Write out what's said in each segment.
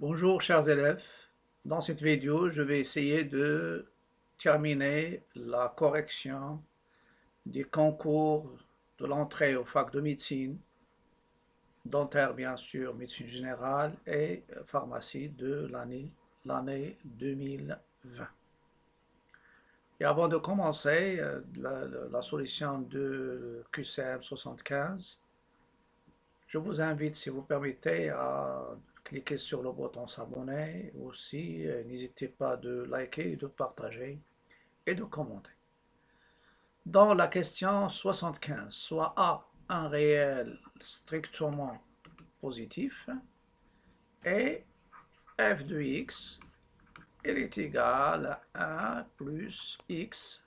Bonjour chers élèves, dans cette vidéo je vais essayer de terminer la correction des concours de l'entrée au fac de médecine, dentaire bien sûr, médecine générale et pharmacie de l'année 2020. Et avant de commencer la solution de QCM 75, je vous invite, si vous permettez, à cliquer sur le bouton s'abonner. Aussi, n'hésitez pas de liker et de partager et de commenter. Dans la question 75, soit A, un réel strictement positif, et f de x, il est égal à 1 plus x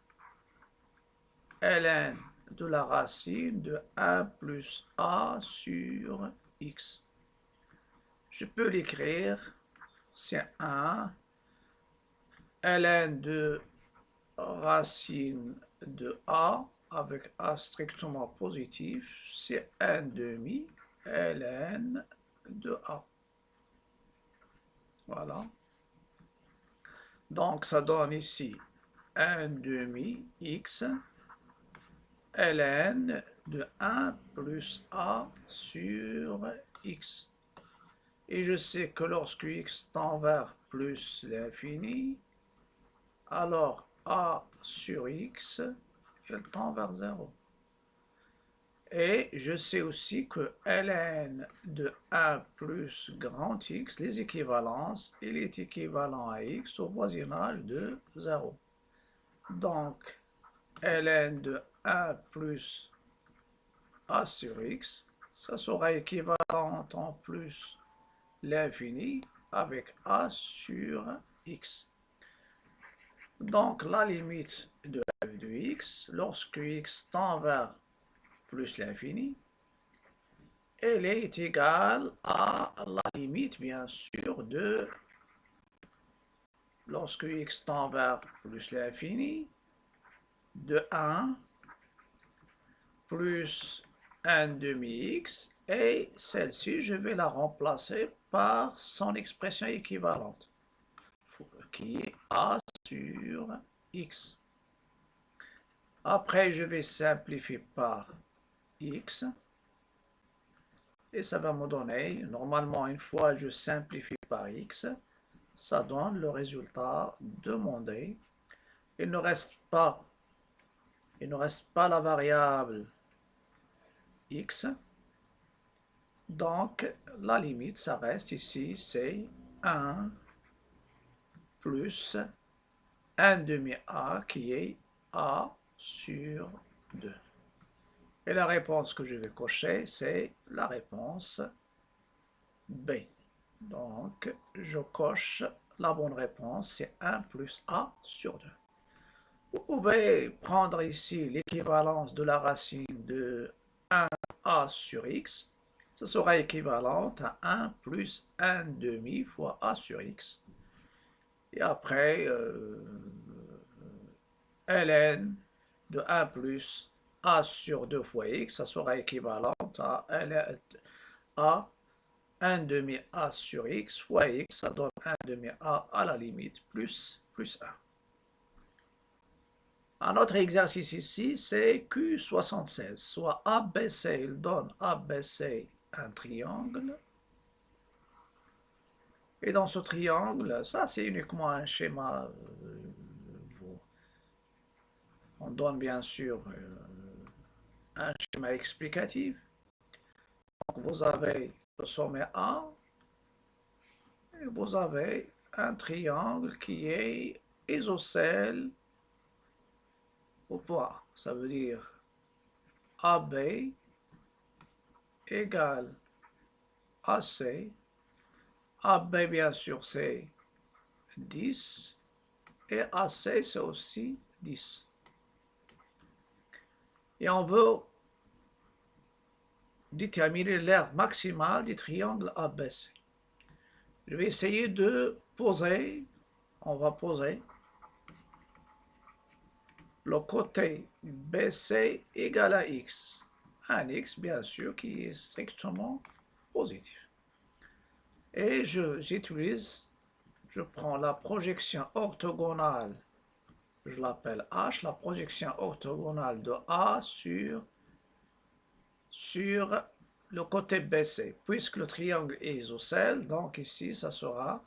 ln de la racine de 1 plus a sur x. Je peux l'écrire, c'est 1 ln de racine de a avec a strictement positif, c'est 1 demi ln de a. Voilà. Donc ça donne ici 1 demi x ln de 1 plus a sur x. Et je sais que lorsque x tend vers plus l'infini, alors a sur x, elle tend vers 0. Et je sais aussi que ln de 1 plus grand x, les équivalences, il est équivalent à x au voisinage de 0. Donc, ln de 1 plus a sur x, ça sera équivalent en plus l'infini avec a sur x. Donc la limite de f de x, lorsque x tend vers plus l'infini, elle est égale à la limite, bien sûr, de, lorsque x tend vers plus l'infini, de 1 plus 1 demi-x, et celle-ci, je vais la remplacer par son expression équivalente, qui est a sur x. Après, je vais simplifier par x, et ça va me donner, normalement, une fois je simplifie par x, ça donne le résultat demandé. Il ne reste pas la variable x, donc la limite, ça reste ici, c'est 1 plus 1 demi-a qui est a sur 2. Et la réponse que je vais cocher, c'est la réponse B. Donc, je coche la bonne réponse, c'est 1 plus a sur 2. Vous pouvez prendre ici l'équivalence de la racine de 1a sur x. Ce sera équivalent à 1 plus 1 demi fois a sur x. Et après, ln de 1 plus a sur 2 fois x, ça sera équivalent à 1 demi a sur x fois x, ça donne 1 demi a à la limite plus 1. Un autre exercice ici, c'est Q76, soit ABC, il donne ABC un triangle. Et dans ce triangle, ça c'est uniquement un schéma. On donne bien sûr un schéma explicatif. Donc vous avez le sommet A, et vous avez un triangle qui est isocèle au point. Ça veut dire AB égale AC. AB, bien sûr, c'est 10. Et AC, c'est aussi 10. Et on veut déterminer l'aire maximale du triangle ABC. Je vais essayer de poser, on va poser le côté BC égal à x. Un x, bien sûr, qui est strictement positif. Et je prends la projection orthogonale, je l'appelle H, la projection orthogonale de A sur le côté BC, puisque le triangle est isocèle, donc ici, ça sera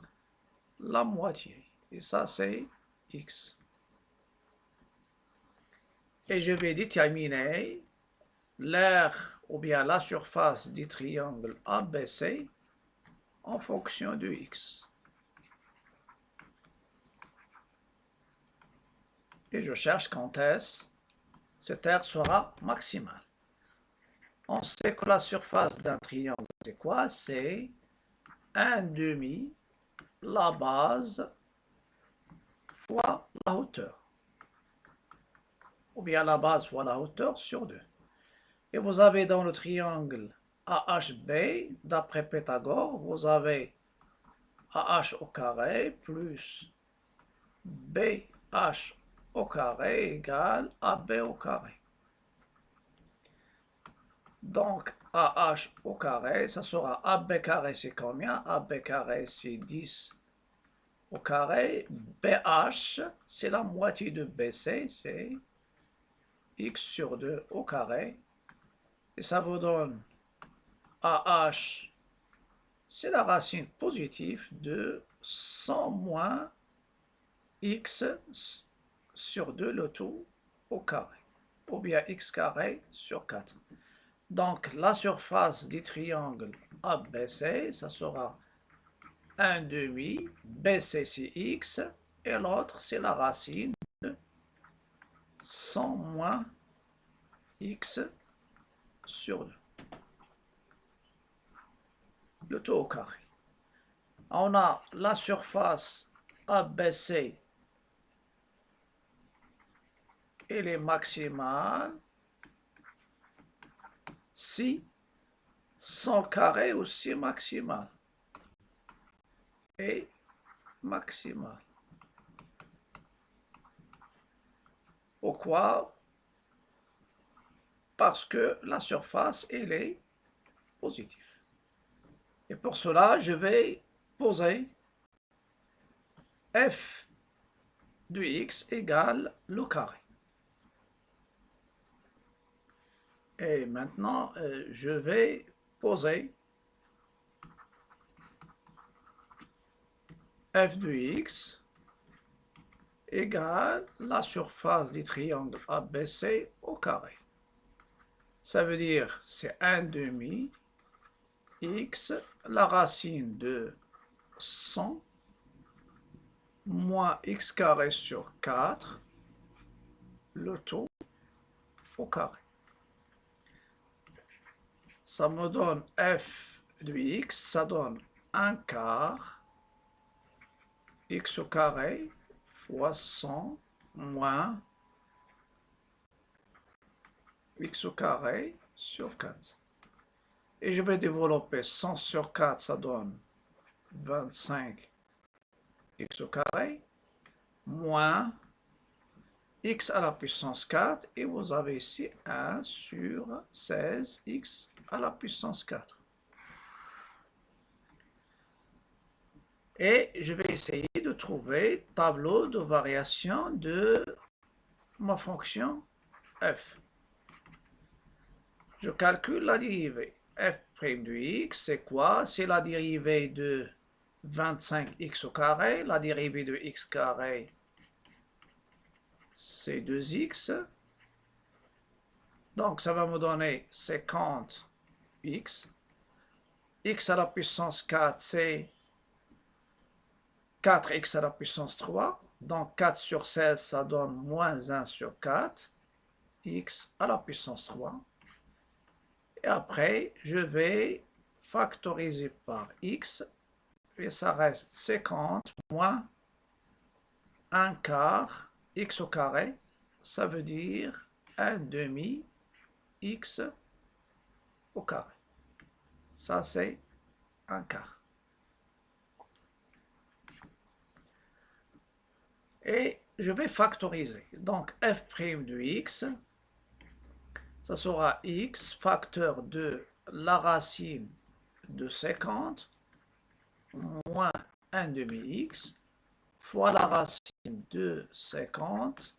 la moitié. Et ça, c'est X. Et je vais déterminer l'aire ou bien la surface du triangle ABC en fonction de X. Et je cherche quand est-ce cette aire sera maximale. On sait que la surface d'un triangle, c'est quoi? C'est 1/2 la base fois la hauteur. Ou bien la base fois la hauteur sur 2. Et vous avez dans le triangle AHB, d'après Pythagore, vous avez AH au carré plus BH au carré égale AB au carré. Donc, AH au carré, ça sera AB carré, c'est combien? AB carré, c'est 10 au carré. BH, c'est la moitié de BC, c'est X sur 2 au carré. Et ça vous donne AH, c'est la racine positive de 100 moins X sur 2, le tout au carré. Ou bien X carré sur 4. Donc, la surface du triangle ABC, ça sera 1/2, BC c'est X, et l'autre c'est la racine de 100 moins X sur 2. Le tout au carré. On a la surface ABC, elle est maximale si 100 carré aussi maximal. Et maximal. Pourquoi? Parce que la surface, elle est positive. Et pour cela, je vais poser f de x égale le carré. Et maintenant, je vais poser f de x égale la surface du triangle ABC au carré. Ça veut dire c'est 1/2 x, la racine de 100 moins x carré sur 4, le tout au carré. Ça me donne f de x, ça donne 1/4 x au carré fois 100 moins x au carré sur 4. Et je vais développer 100 sur 4, ça donne 25 x au carré moins x à la puissance 4, et vous avez ici 1 sur 16 x à la puissance 4. Et je vais essayer de trouver tableau de variation de ma fonction f. Je calcule la dérivée. F' de x, c'est quoi? C'est la dérivée de 25x au carré. La dérivée de x carré, c'est 2x. Donc, ça va me donner 50x. X à la puissance 4, c'est 4x à la puissance 3. Donc, 4 sur 16, ça donne moins 1 sur 4. X à la puissance 3. Et après, je vais factoriser par x. Et ça reste 50 moins 1/4 x au carré. Ça veut dire 1/2 x au carré. Ça, c'est 1/4. Et je vais factoriser. Donc, f' de x, ça sera x facteur de la racine de 50 moins 1 demi-x fois la racine de 50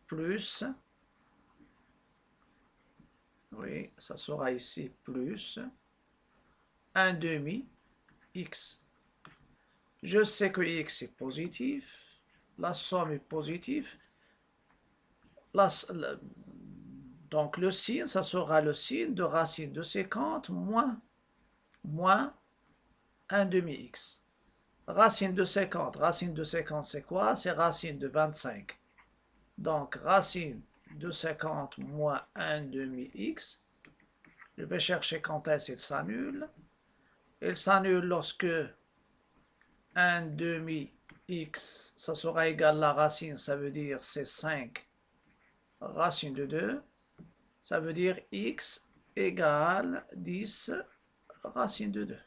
plus, oui, ça sera ici plus 1 demi x. Je sais que x est positif, la somme est positive, donc le signe, ça sera le signe de racine de 50 moins 1 demi-x. Racine de 50 c'est quoi? C'est racine de 25. Donc racine de 50 moins 1 demi-x. Je vais chercher quand est-ce qu'il s'annule. Il s'annule lorsque 1 demi-x, ça sera égal à la racine, ça veut dire c'est 5 racine de 2. Ça veut dire x égale 10 racine de 2.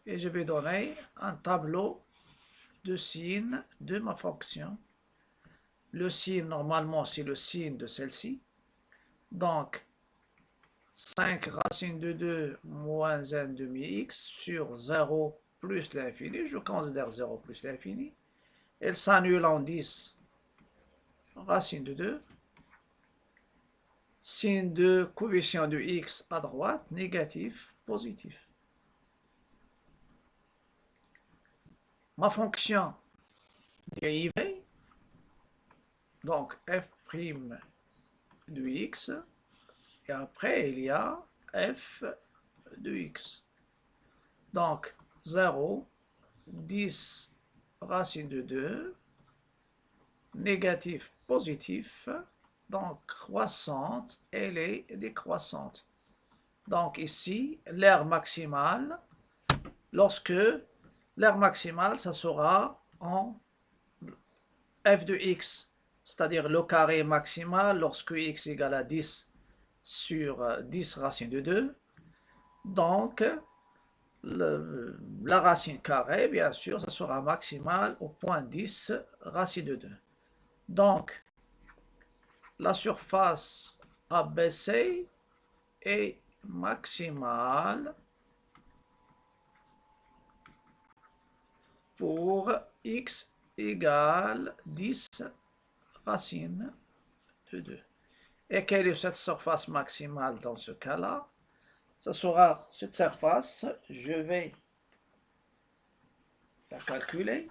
Et je vais donner un tableau de signe de ma fonction. Le signe, normalement, c'est le signe de celle-ci. Donc, 5 racine de 2 moins 1 demi-x sur 0 plus l'infini. Je considère 0 plus l'infini. Elle s'annule en 10 racine de 2. Signe de coefficient de x à droite, négatif, positif. Ma fonction dérivée, donc f' de x, et après il y a f de x. Donc 0, 10 racine de 2, négatif, positif, donc croissante, elle est décroissante. Donc ici, l'aire maximale, lorsque l'aire maximale, ça sera en f de x, c'est-à-dire le carré maximal lorsque x égale à 10 sur 10 racine de 2. Donc, la racine carrée, bien sûr, ça sera maximale au point 10 racine de 2. Donc, la surface ABC est maximale pour x égale 10 racine de 2. Et quelle est cette surface maximale dans ce cas-là? Ce sera cette surface, je vais la calculer.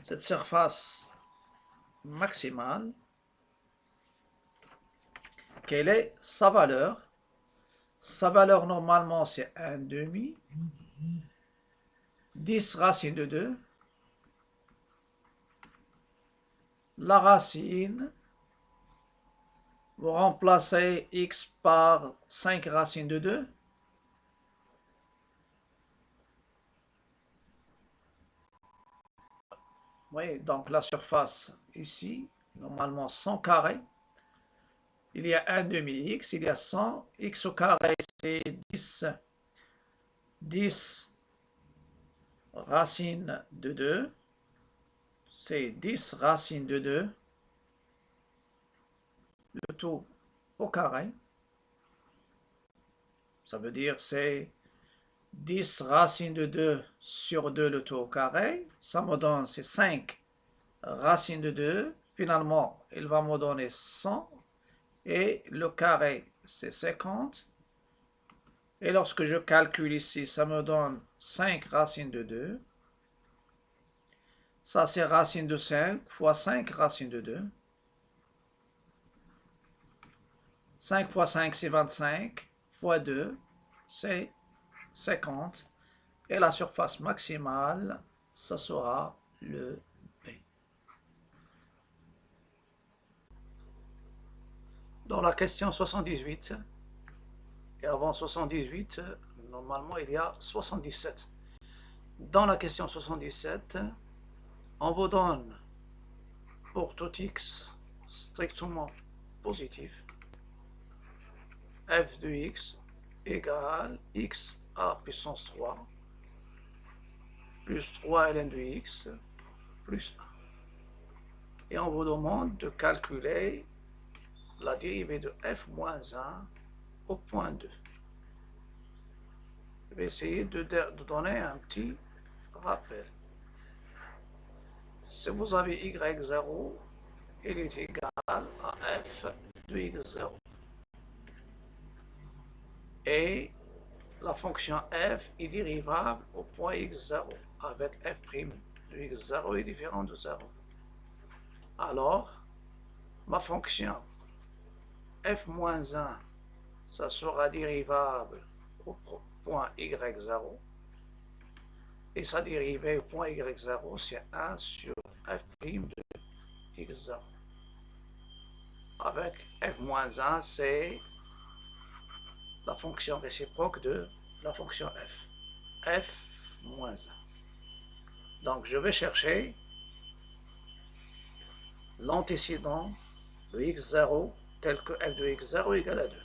Cette surface maximale, quelle est sa valeur? Sa valeur normalement c'est 1 demi, 10 racine de 2, la racine, vous remplacez x par 5 racine de 2, oui, donc la surface ici, normalement 100 carré, il y a 1 demi-x, il y a 100, x au carré c'est 10 racine de 2, c'est 10 racine de 2, le tout au carré, ça veut dire c'est 10 racine de 2 sur 2 le tout au carré, ça me donne c'est 5 racine de 2, finalement il va me donner 100, et le carré c'est 50, et lorsque je calcule ici, ça me donne 5 racine de 2, ça c'est racine de 5 fois 5 racine de 2, 5 fois 5 c'est 25, fois 2 c'est 50, et la surface maximale, ça sera le B. Dans la question 78, et avant 78, normalement il y a 77. Dans la question 77, on vous donne pour tout x strictement positif, f de x égale x à la puissance 3 plus 3 ln de x plus 1. Et on vous demande de calculer la dérivée de f moins 1 au point 2. Je vais essayer de donner un petit rappel. Si vous avez y0, il est égal à f de x0. Et la fonction f est dérivable au point x0 avec f' de x0 est différent de 0. Alors, ma fonction f-1, ça sera dérivable au point y0. Et sa dérivée au point y0, c'est 1 sur f' de x0. Avec f-1, c'est la fonction réciproque de la fonction f. f-1. Donc, je vais chercher l'antécédent de x0 tel que f de x0 égale à 2.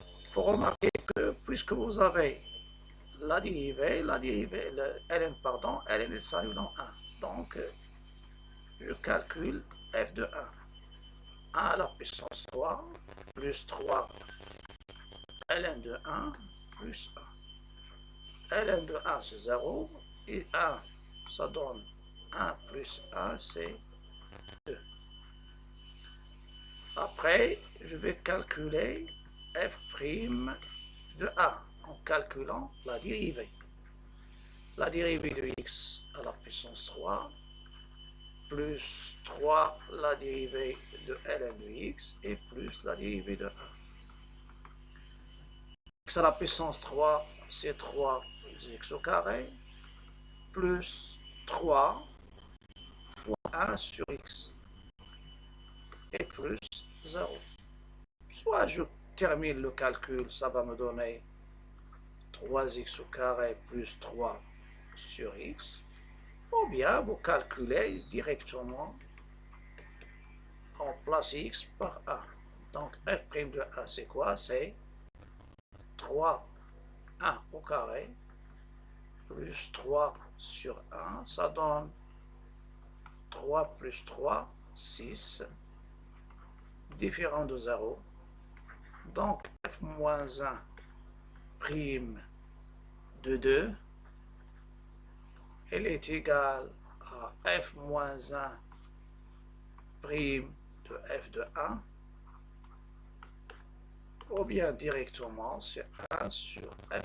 Il faut remarquer que puisque vous avez la dérivée, ln, pardon, ln est salut dans 1. Donc, je calcule f de 1. 1 à la puissance 3, plus 3, ln de 1, plus 1. ln de 1, c'est 0, et 1, ça donne 1 plus 1, c'est 2. Après, je vais calculer f' de 1 en calculant la dérivée. La dérivée de x à la puissance 3, plus 3 la dérivée de ln de x, et plus la dérivée de 1. X à la puissance 3, c'est 3 x au carré, plus 3 fois 1 sur x, et plus 0. Soit je termine le calcul, ça va me donner 3x au carré plus 3 sur x, ou bien vous calculez directement en place x par 1. Donc f' de 1, c'est quoi? C'est 3, 1 au carré, plus 3 sur 1, ça donne 3 plus 3, 6, différent de 0. Donc f-1' de 2, elle est égale à f-1' de f de 1, ou bien directement c'est 1 sur f'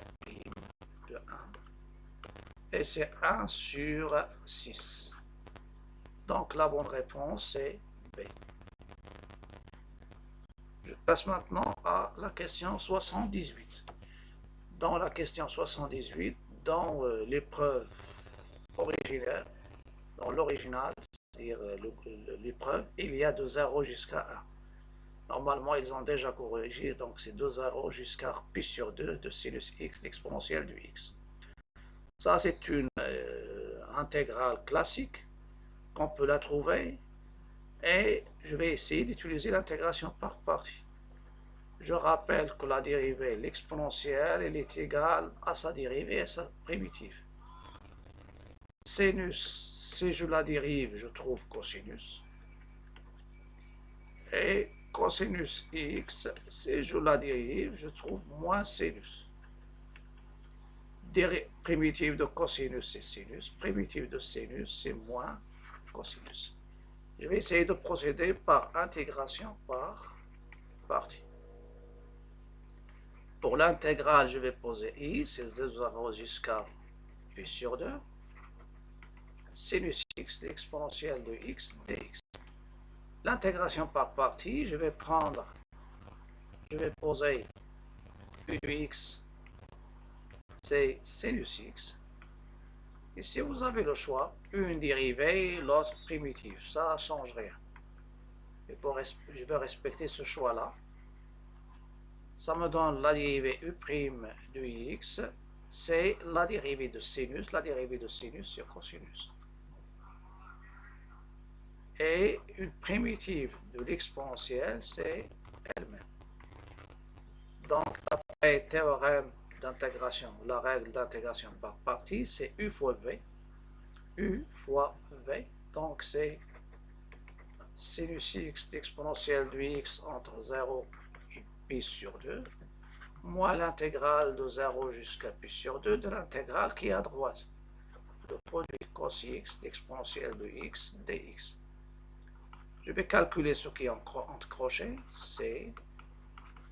de 1, et c'est 1 sur 6. Donc la bonne réponse est B. Je passe maintenant à la question 78. Dans la question 78, dans l'épreuve originelle, dans l'original, c'est-à-dire l'épreuve, il y a de 0 jusqu'à 1. Normalement, ils ont déjà corrigé, donc c'est 2 0 jusqu'à pi sur 2 de sinus x, l'exponentielle du x. Ça, c'est une intégrale classique qu'on peut la trouver, et je vais essayer d'utiliser l'intégration par partie. Je rappelle que la dérivée, l'exponentielle, elle est égale à sa dérivée et à sa primitive. Sinus, si je la dérive, je trouve cosinus. Et cosinus x, si je la dérive, je trouve moins sinus. Primitive de cosinus, c'est sinus. Primitive de sinus, c'est moins cosinus. Je vais essayer de procéder par intégration par partie. Pour l'intégrale, je vais poser i, c'est 0 jusqu'à pi sur 2. Sinus x, l'exponentielle de x, dx. L'intégration par partie, je vais poser u de x, c'est sinus x. Et si vous avez le choix, une dérivée, l'autre primitive, ça ne change rien. Je vais respecter ce choix-là. Ça me donne la dérivée u' de x, c'est la dérivée de sinus sur cosinus. Et une primitive de l'exponentielle, c'est elle-même. Donc, après théorème d'intégration, la règle d'intégration par partie, c'est u fois v. U fois v, donc c'est sinus x d'exponentielle de x entre 0 et pi sur 2, moins l'intégrale de 0 jusqu'à pi sur 2 de l'intégrale qui est à droite. Le produit cos x d'exponentielle de x dx. Je vais calculer ce qui est entre crochets, c'est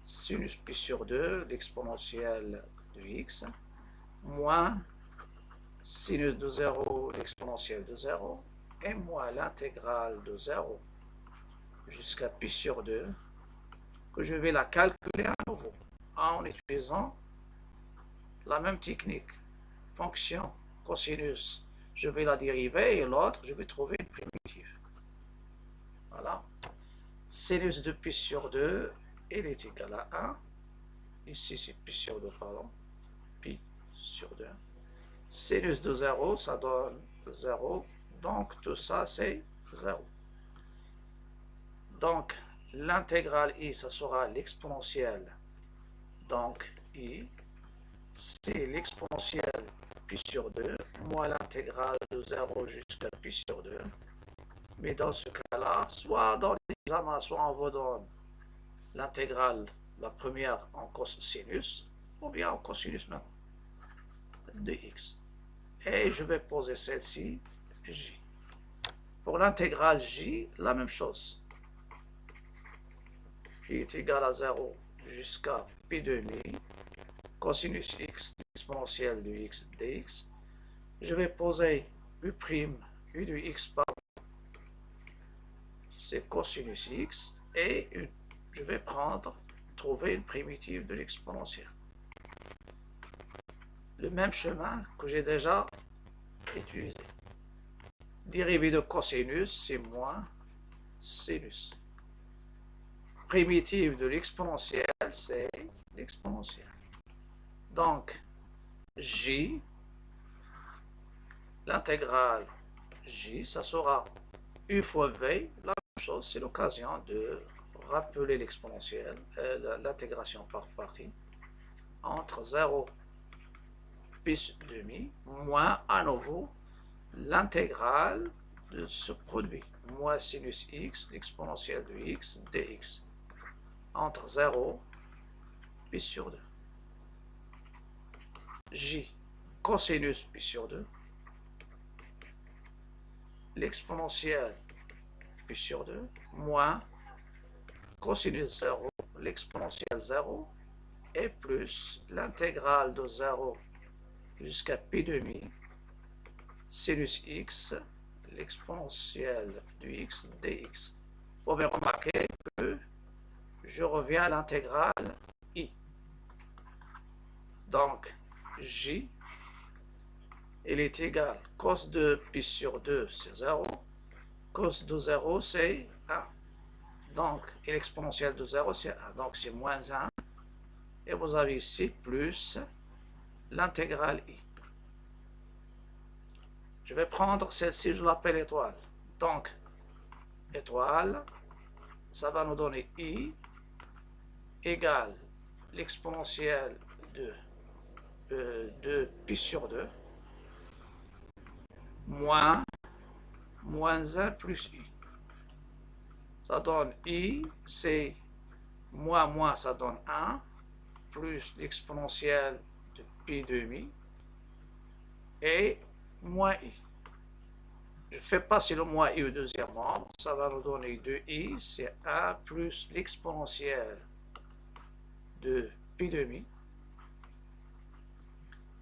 sinus pi sur 2, l'exponentielle de x, moins sinus de 0, l'exponentielle de 0, et moins l'intégrale de 0 jusqu'à pi sur 2, que je vais la calculer à nouveau, en utilisant la même technique. Fonction cosinus, je vais la dériver, et l'autre, je vais trouver une primitive. Voilà. Sinus de pi sur 2, il est égal à 1. Ici, c'est pi sur 2, pardon. Pi sur 2. Sinus de 0, ça donne 0. Donc, tout ça, c'est 0. Donc, l'intégrale i, ça sera l'exponentielle. Donc, i, c'est l'exponentielle pi sur 2, moins l'intégrale de 0 jusqu'à pi sur 2. Mais dans ce cas-là, soit dans l'examen, soit on vous donne l'intégrale, la première en cosinus, ou bien en cosinus même, de x. Et je vais poser celle-ci, j. Pour l'intégrale j, la même chose. Qui est égal à 0 jusqu'à pi demi, cosinus x, exponentielle de x dx. Je vais poser u', u de x par c'est cosinus x, et je vais trouver une primitive de l'exponentielle. Le même chemin que j'ai déjà utilisé. Dérivée de cosinus, c'est moins sinus. Primitive de l'exponentielle, c'est l'exponentielle. Donc, j, l'intégrale j, ça sera u fois v, la même chose, c'est l'occasion de rappeler l'exponentielle, l'intégration par partie, entre 0 pi demi, moins à nouveau l'intégrale de ce produit, moins sinus x, l'exponentielle de x dx, entre 0 pi sur 2. J, cosinus pi sur 2, l'exponentielle pi sur 2, moins cosinus 0, l'exponentielle 0, et plus l'intégrale de 0 jusqu'à pi demi, sinus x, l'exponentielle de x dx. Vous pouvez remarquer que je reviens à l'intégrale i. Donc, j, il est égal, cos de pi sur 2, c'est 0, cos de 0, c'est 1. Donc, et l'exponentielle de 0, c'est 1. Donc, c'est moins 1. Et vous avez ici plus l'intégrale i. Je vais prendre celle-ci, je l'appelle étoile. Donc, étoile, ça va nous donner i égale l'exponentielle de pi sur 2 moins 1 plus i. Ça donne i, c'est moins, ça donne 1, plus l'exponentielle de pi demi, et moins i. Je fais passer le moins i au deuxième membre, ça va nous donner 2i, c'est 1 plus l'exponentielle de pi demi.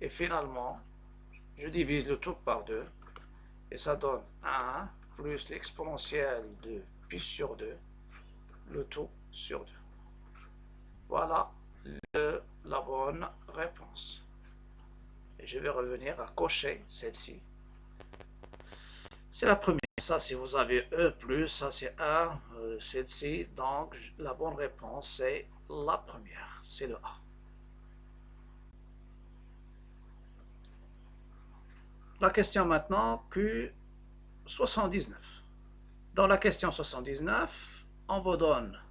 Et finalement, je divise le tout par 2, et ça donne 1 plus l'exponentielle de pi sur 2, le tout sur 2. Voilà la bonne réponse. Et je vais revenir à cocher celle-ci. C'est la première. Ça, si vous avez E+, ça c'est 1, celle-ci. Donc, la bonne réponse, c'est la première. C'est le A. La question maintenant, Q79. Dans la question 79, on vous donne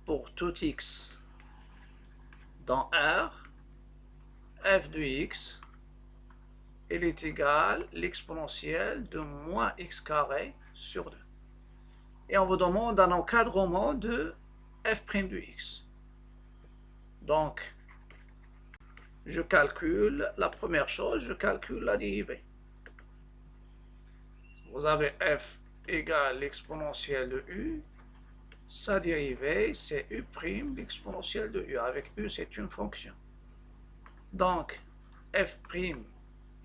pour tout x dans R, f de x, il est égal à l'exponentielle de moins x carré sur 2. Et on vous demande un encadrement de f' de x. Donc, je calcule, la première chose, je calcule la dérivée. Vous avez f égale l'exponentielle de u. Sa dérivée, c'est u' l'exponentielle de u. Avec u, c'est une fonction. Donc, f'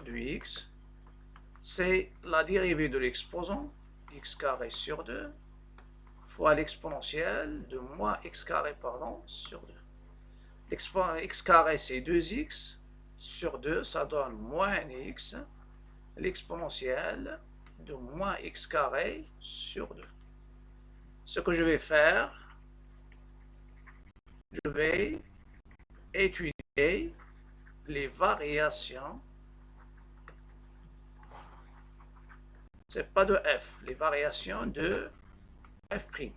de x, c'est la dérivée de l'exposant, x carré sur 2, fois l'exponentielle de moins x carré, sur 2. X carré, c'est 2x, sur 2, ça donne moins x, l'exponentielle de moins x carré sur 2. Ce que je vais faire, je vais étudier les variations, c'est pas de f, les variations de f'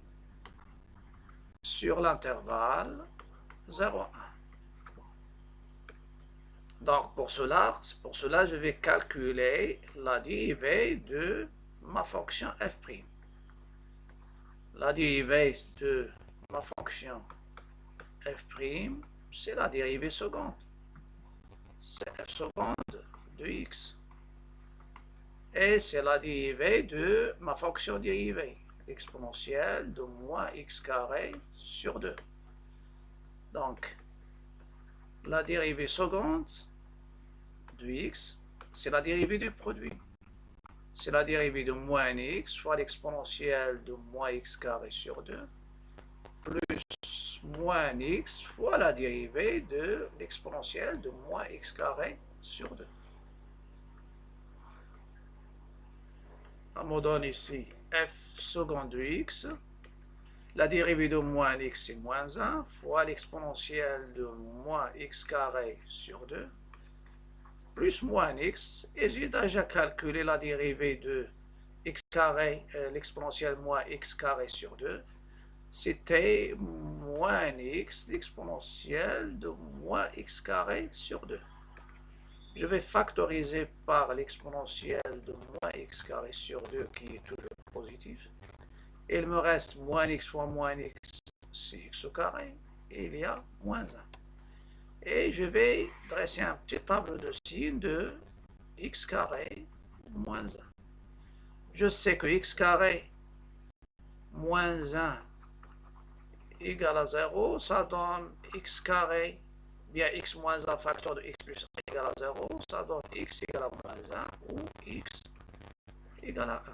sur l'intervalle 0,1. Donc pour cela, je vais calculer la dérivée de ma fonction f'. La dérivée de ma fonction f', c'est la dérivée seconde. C'est f seconde de x. Et c'est la dérivée de ma fonction dérivée, l'exponentielle de moins x carré sur 2. Donc, la dérivée seconde de x, c'est la dérivée du produit. C'est la dérivée de moins x fois l'exponentielle de moins x carré sur 2, plus moins x fois la dérivée de l'exponentielle de moins x carré sur 2. On me donne ici f seconde de x. La dérivée de moins x, c'est moins 1, fois l'exponentielle de moins x carré sur 2, plus moins x, et j'ai déjà calculé la dérivée de x carré, l'exponentielle moins x carré sur 2, c'était moins x, l'exponentielle de moins x carré sur 2. Je vais factoriser par l'exponentielle de moins x carré sur 2, qui est toujours positif. Il me reste moins x fois moins x, c'est x au carré, et il y a moins 1. Et je vais dresser un petit tableau de signes de x carré moins 1. Je sais que x carré moins 1 égale à 0, ça donne x carré, bien x moins 1 facteur de x plus 1 égale à 0, ça donne x égale à moins 1 ou x égale à 1.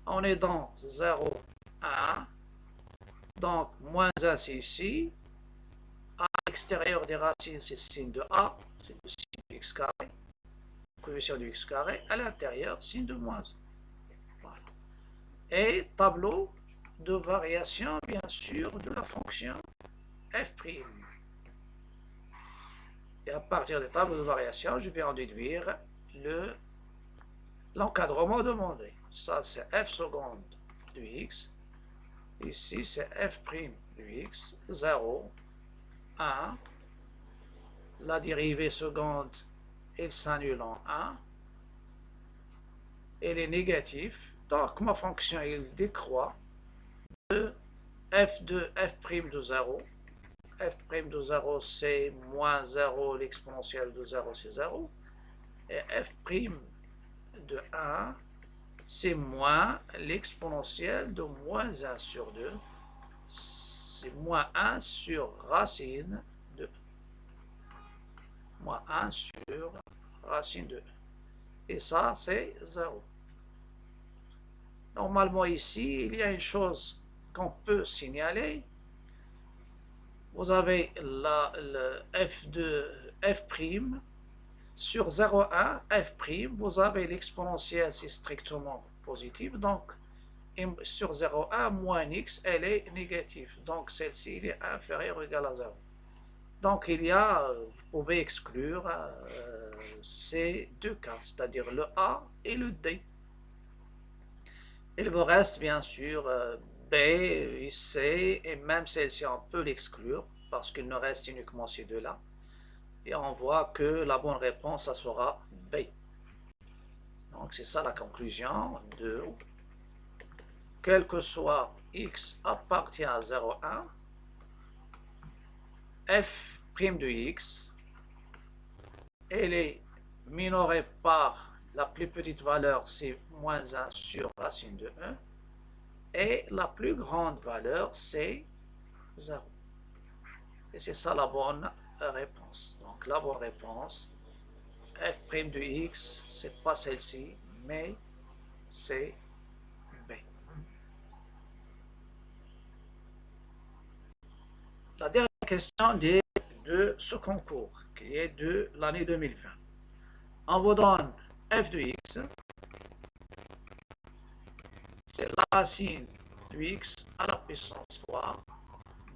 On est dans 0, 1, donc moins 1 c'est ici, à l'extérieur des racines c'est le signe de a, c'est le signe de x carré, coefficient de x carré, à l'intérieur signe de moins 1. Voilà. Et tableau de variation bien sûr de la fonction f'. Et à partir des tables de variation, je vais en déduire l'encadrement demandé. Ça, c'est f seconde de x. Ici, c'est f' de x, 0, 1. La dérivée seconde, elle s'annule en 1. Elle est négative. Donc, ma fonction, elle décroît de f de f' de 0. f' de 0, c'est moins 0, l'exponentielle de 0, c'est 0. Et f' de 1, c'est moins l'exponentielle de moins 1 sur 2. C'est moins 1 sur racine de moins 1 sur racine de 1. Et ça, c'est 0. Normalement, ici, il y a une chose qu'on peut signaler. Vous avez le f de f' sur 0,1, f', vous avez l'exponentielle, c'est strictement positif, donc sur 0,1, moins x, elle est négative, donc celle-ci, elle est inférieure ou égale à 0. Donc il y a, vous pouvez exclure ces deux cas, c'est-à-dire le A et le D. Il vous reste bien sûr B, C, et même celle-ci, on peut l'exclure, parce qu'il nous reste uniquement ces deux-là. Et on voit que la bonne réponse, ça sera B. Donc c'est ça la conclusion de quel que soit x appartient à 0,1, f' de x, elle est minorée par la plus petite valeur, c'est moins 1 sur racine de 1, et la plus grande valeur, c'est 0. Et c'est ça la bonne réponse. Donc la bonne réponse, f' de x, c'est pas celle-ci, mais c'est B. La dernière question de ce concours, qui est de l'année 2020. On vous donne f de x, c'est la racine de x à la puissance 3,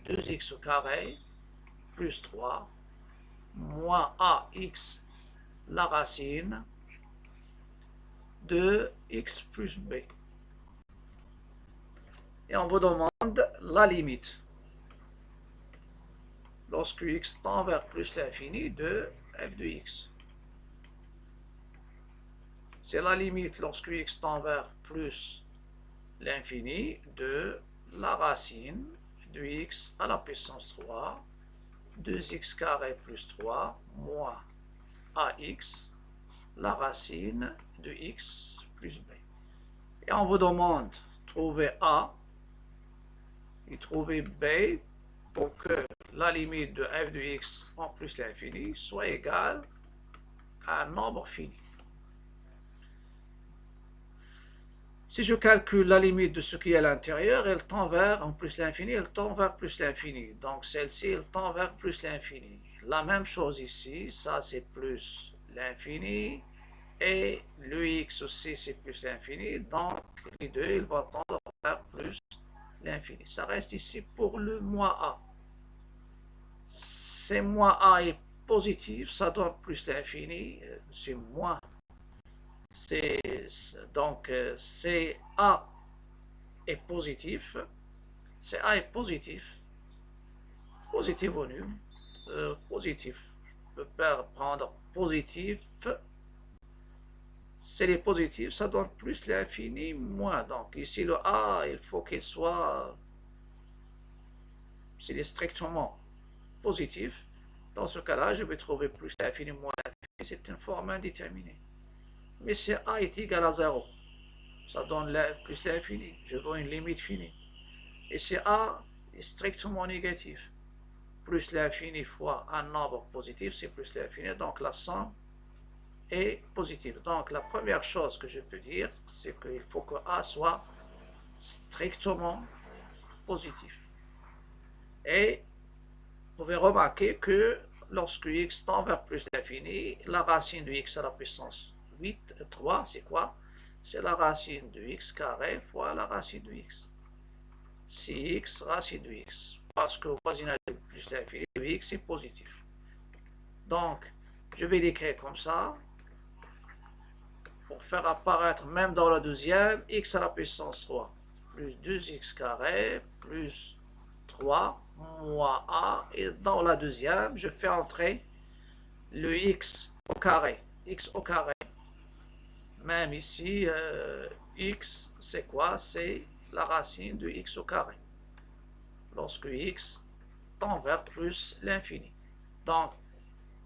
2x au carré, plus 3, moins ax, la racine de x plus b. Et on vous demande la limite lorsque x tend vers plus l'infini de f de x. C'est la limite lorsque x tend vers plus l'infini de la racine de x à la puissance 3, 2x carré plus 3, moins ax, la racine de x plus b. Et on vous demande de trouver a et trouver b pour que la limite de f de x en plus l'infini soit égale à un nombre fini. Si je calcule la limite de ce qui est à l'intérieur, elle tend vers, en plus l'infini, elle tend vers plus l'infini. Donc celle-ci, elle tend vers plus l'infini. La même chose ici, ça c'est plus l'infini. Et le x aussi c'est plus l'infini. Donc les deux, ils vont tendre vers plus l'infini. Ça reste ici pour le moins a. C'est moins a est positif, ça donne plus l'infini. C'est moins. Donc CA est positif, CA est positif, positif au nul, positif. Je peux prendre positif, c'est les positifs, ça donne plus l'infini, moins. Donc ici le A, il faut qu'il soit, s'il est strictement positif, dans ce cas-là, je vais trouver plus l'infini, moins l'infini, c'est une forme indéterminée. Mais si A est égal à 0, ça donne plus l'infini. Je veux une limite finie. Et si A est strictement négatif, plus l'infini fois un nombre positif, c'est plus l'infini. Donc la somme est positive. Donc la première chose que je peux dire, c'est qu'il faut que A soit strictement positif. Et vous pouvez remarquer que lorsque x tend vers plus l'infini, la racine de x à la puissance 8, 3, c'est quoi? C'est la racine de x carré fois la racine de x. C'est x racine de x. Parce que au voisinage de plus l'infini, le x est positif. Donc, je vais l'écrire comme ça. Pour faire apparaître, même dans la deuxième, x à la puissance 3, plus 2x carré, plus 3, moins a. Et dans la deuxième, je fais entrer le x au carré. X au carré. Même ici, x, c'est quoi? C'est la racine de x au carré. Lorsque x tend vers plus l'infini. Donc,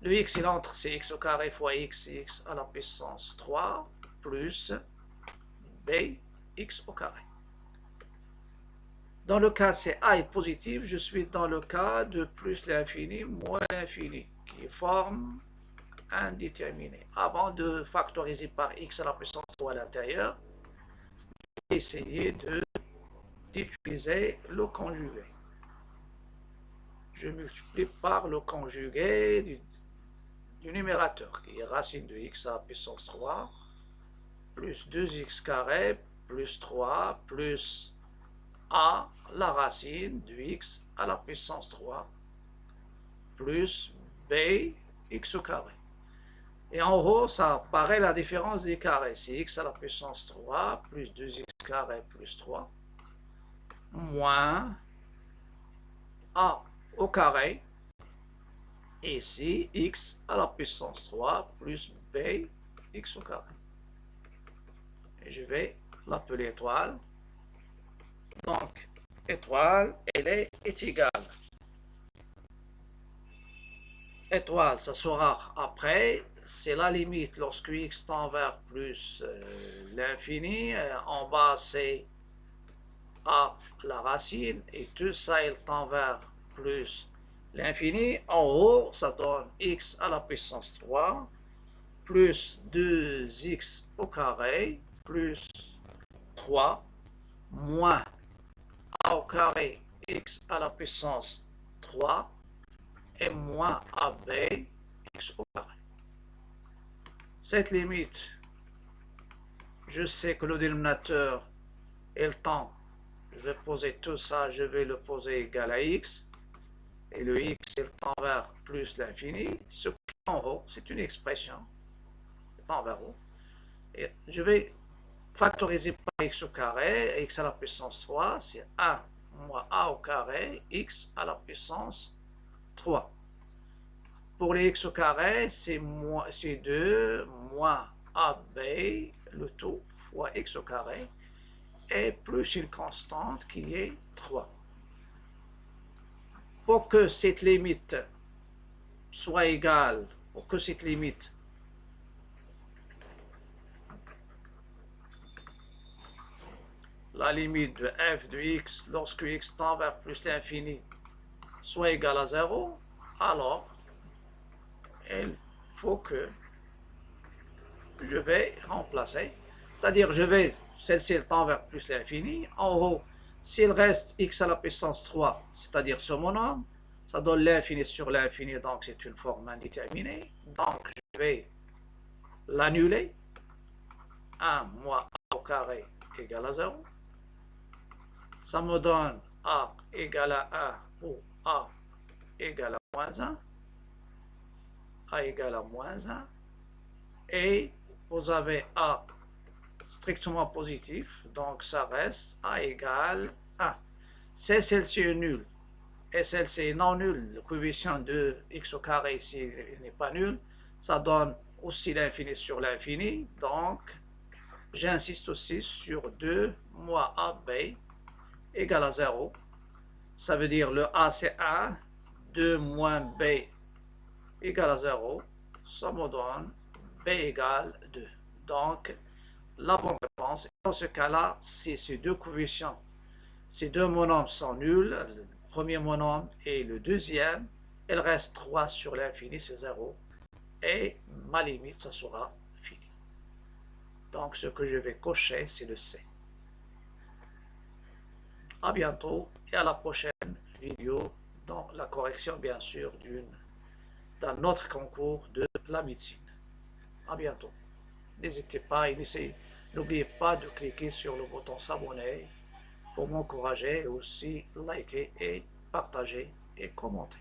le x, il entre, c'est x au carré fois x à la puissance 3, plus b, x au carré. Dans le cas, c'est a est positif, je suis dans le cas de plus l'infini, moins l'infini, qui forme indéterminé. Avant de factoriser par x à la puissance 3 à l'intérieur, essayer d'utiliser le conjugué. Je multiplie par le conjugué du numérateur, qui est racine de x à la puissance 3, plus 2x carré, plus 3, plus a, la racine de x à la puissance 3, plus b, x au carré. Et en haut, ça apparaît la différence des carrés. C'est x à la puissance 3, plus 2x carré, plus 3, moins a au carré, et ici, x à la puissance 3, plus b, x au carré. Et je vais l'appeler étoile. Donc, étoile, elle est égale étoile, ça sera après, c'est la limite lorsque x tend vers plus l'infini. En bas, c'est a la racine, et tout ça, il tend vers plus l'infini. En haut, ça donne x à la puissance 3 plus 2x au carré plus 3 moins a au carré x à la puissance 3 et moins ab x au carré. Cette limite, je sais que le dénominateur est le temps. Je vais poser tout ça, je vais le poser égal à x. Et le x, il tend vers plus l'infini. Ce qui est en haut, c'est une expression. Il tend vers haut. Et je vais factoriser par x au carré. X à la puissance 3, c'est 1 moins a au carré, x à la puissance 3. Pour les x au carré, c'est 2 moins ab, le tout, fois x au carré, et plus une constante qui est 3. Pour que cette limite soit égale, pour que cette limite la limite de f de x lorsque x tend vers plus l'infini soit égale à 0, alors il faut que je vais remplacer, c'est-à-dire celle-ci tend vers plus l'infini, en haut, s'il reste x à la puissance 3, c'est-à-dire ce monôme, ça donne l'infini sur l'infini, donc c'est une forme indéterminée, donc je vais l'annuler, 1 moins a au carré égale à 0, ça me donne a égale à 1 ou a égale à moins 1, a égale à moins 1, et vous avez a strictement positif, donc ça reste a égale 1. Si celle-ci est nulle et celle-ci est non nulle, le coefficient de x au carré ici n'est pas nul, ça donne aussi l'infini sur l'infini, donc j'insiste aussi sur 2 moins ab égale à 0. Ça veut dire le a c'est 1, 2 moins b égale à 0, ça me donne b égale 2. Donc, la bonne réponse, dans ce cas-là, si ces deux coefficients, ces deux monômes sont nuls, le premier monôme et le deuxième, il reste 3 sur l'infini, c'est 0. Et ma limite, ça sera fini. Donc, ce que je vais cocher, c'est le C. À bientôt et à la prochaine vidéo dans la correction, bien sûr, d'un autre concours de la médecine. À bientôt. N'hésitez pas et n'oubliez pas de cliquer sur le bouton s'abonner pour m'encourager et aussi liker et partager et commenter.